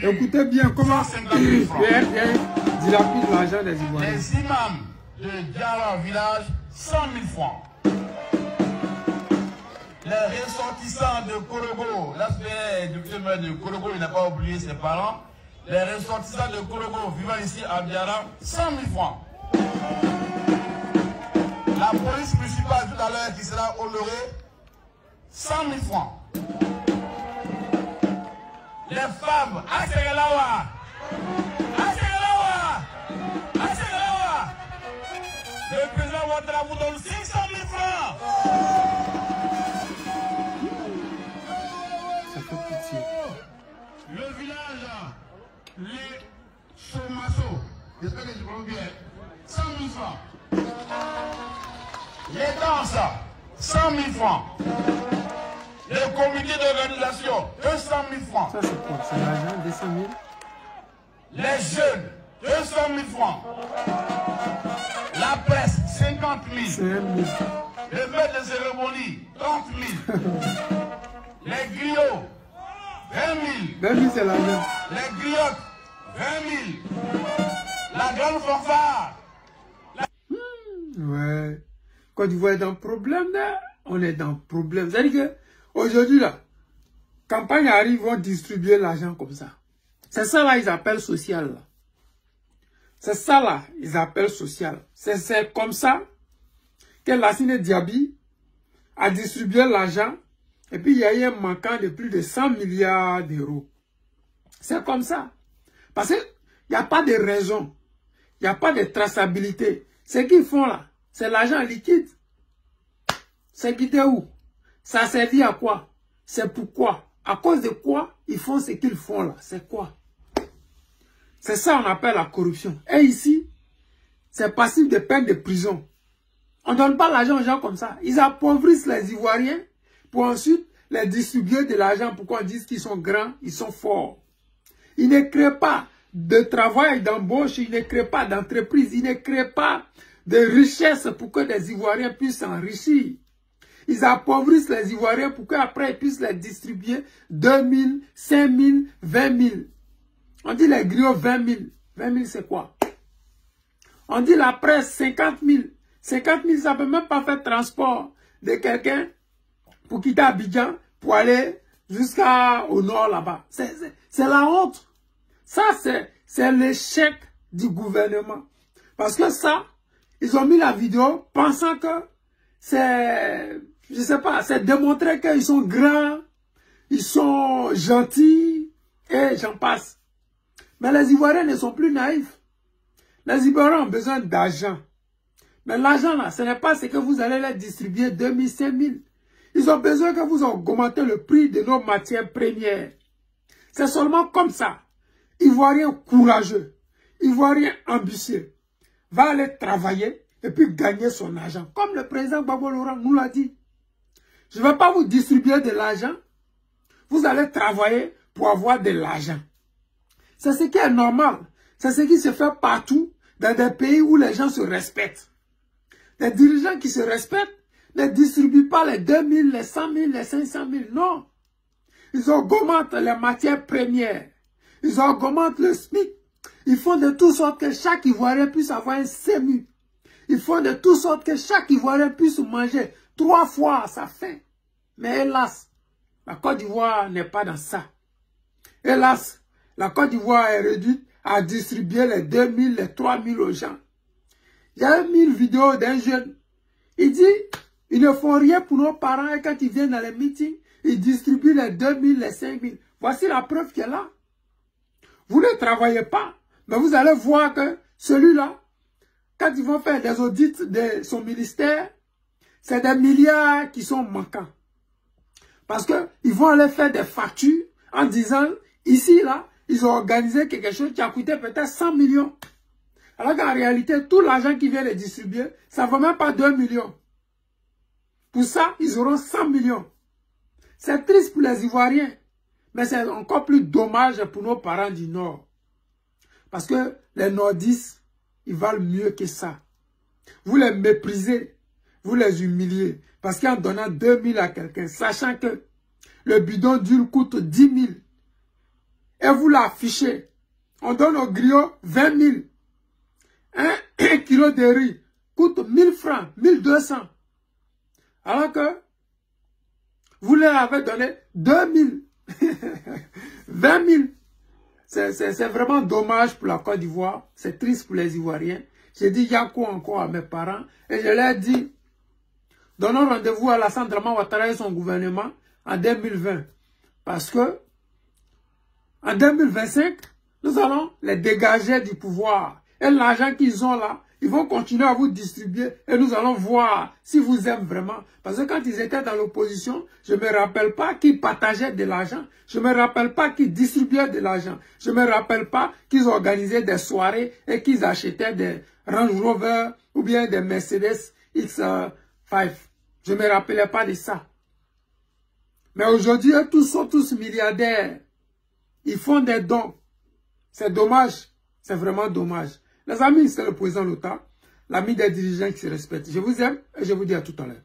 Écoutez bien comment il dilapide l'argent des Ivoiriens. Les imams de Diara village, 100 000 francs. Les ressortissants de Korogo, l'aspect du maire de Korogo, il n'a pas oublié ses parents. Les ressortissants de Korogo vivant ici à Diara, 100 000 francs. La police municipale tout à l'heure qui sera honorée, 100 000 francs. Les femmes, Asegalawa, Asegalawa, Asegalawa. Le président Ouattara vous donne 500 000 francs. Ça fait pitié. Le village, les Somasso, j'espère que je prononce bien, 100 000 francs. Les danses, 100 000 francs. Les comités d'organisation, 200 000 francs. Ça c'est quoi? C'est l'argent, 200 000? Les jeunes, 200 000 francs. La presse, 50 000. C'est 1 000. Le maître de cérémonie, 30 000. Les griots, 20 000. 20 000 c'est l'argent. Les griottes, 20 000. La grande fanfare. Ouais. Quand tu vois dans le problème là, on est dans le problème. C'est-à-dire que aujourd'hui là, campagne arrive, vont distribuer l'argent comme ça. C'est ça là, ils appellent social là. C'est ça là, ils appellent social. C'est comme ça que Lassine Diaby a distribué l'argent et puis il y a eu un manquant de plus de 100 milliards d'euros. C'est comme ça. Parce qu'il n'y a pas de raison. Il n'y a pas de traçabilité. Ce qu'ils font là, c'est l'argent liquide. C'est quitté où? Ça a servi à quoi? C'est pourquoi? À cause de quoi ils font ce qu'ils font là? C'est quoi? C'est ça qu'on appelle la corruption. Et ici, c'est passible de peine de prison. On ne donne pas l'argent aux gens comme ça. Ils appauvrissent les Ivoiriens pour ensuite les distribuer de l'argent pour qu'on dise qu'ils sont grands, ils sont forts. Ils ne créent pas de travail, d'embauche, ils ne créent pas d'entreprise, ils ne créent pas de richesse pour que les Ivoiriens puissent s'enrichir. Ils appauvrissent les Ivoiriens pour qu'après ils puissent les distribuer 2 000, 5 000, 20 000. On dit les griots 20 000. 20 000 c'est quoi? On dit la presse 50 000. 50 000 ça ne peut même pas faire transport de quelqu'un pour quitter Abidjan pour aller jusqu'au nord là-bas. C'est la honte. Ça c'est l'échec du gouvernement. Parce que ça, ils ont mis la vidéo pensant que c'est, je sais pas, c'est démontrer qu'ils sont grands, ils sont gentils, et j'en passe. Mais les Ivoiriens ne sont plus naïfs. Les Ivoiriens ont besoin d'argent. Mais l'argent là, ce n'est pas ce que vous allez leur distribuer 2 000, 5 000. Ils ont besoin que vous augmentez le prix de nos matières premières. C'est seulement comme ça. Ivoirien courageux, Ivoirien ambitieux, va aller travailler et puis gagner son argent. Comme le président Gbagbo Laurent nous l'a dit. Je ne vais pas vous distribuer de l'argent. Vous allez travailler pour avoir de l'argent. C'est ce qui est normal. C'est ce qui se fait partout dans des pays où les gens se respectent. Les dirigeants qui se respectent ne distribuent pas les 2 000, les 100 000, les 500 000. Non. Ils augmentent les matières premières. Ils augmentent le SMIC. Ils font de toute sorte que chaque Ivoirien puisse avoir un SEMU. Ils font de toute sorte que chaque Ivoirien puisse manger 3 fois à sa faim. Mais hélas, la Côte d'Ivoire n'est pas dans ça. Hélas, la Côte d'Ivoire est réduite à distribuer les 2 000, les 3 000 aux gens. Il y a une vidéo d'un jeune. Il dit, ils ne font rien pour nos parents et quand ils viennent dans les meetings, ils distribuent les 2 000, les 5 000. Voici la preuve qui est là. Vous ne travaillez pas, mais vous allez voir que celui-là, quand ils vont faire des audits de son ministère, c'est des milliards qui sont manquants. Parce qu'ils vont aller faire des factures en disant, ici, là, ils ont organisé quelque chose qui a coûté peut-être 100 millions. Alors qu'en réalité, tout l'argent qui vient les distribuer, ça ne vaut même pas 2 millions. Pour ça, ils auront 100 millions. C'est triste pour les Ivoiriens, mais c'est encore plus dommage pour nos parents du Nord. Parce que les Nordistes, ils valent mieux que ça. Vous les méprisez, vous les humiliez. Parce qu'en donnant 2 000 à quelqu'un, sachant que le bidon d'huile coûte 10 000, et vous l'affichez. On donne aux griots 20 000. Un kilo de riz coûte 1000 francs, 1200. Alors que vous leur avez donné 2000. 20 000. C'est vraiment dommage pour la Côte d'Ivoire. C'est triste pour les Ivoiriens. J'ai dit Yako encore à mes parents. Et je leur ai dit, donnons rendez-vous à Alassane Dramane Ouattara et son gouvernement en 2020. Parce que en 2025, nous allons les dégager du pouvoir. Et l'argent qu'ils ont là, ils vont continuer à vous distribuer et nous allons voir si vous aimez vraiment. Parce que quand ils étaient dans l'opposition, je ne me rappelle pas qu'ils partageaient de l'argent. Je ne me rappelle pas qu'ils distribuaient de l'argent. Je ne me rappelle pas qu'ils organisaient des soirées et qu'ils achetaient des Range Rover ou bien des Mercedes X5. Je ne me rappelais pas de ça. Mais aujourd'hui, tous sont tous milliardaires. Ils font des dons. C'est dommage. C'est vraiment dommage. Les amis, c'est le président Lota, l'ami des dirigeants qui se respectent. Je vous aime et je vous dis à tout à l'heure.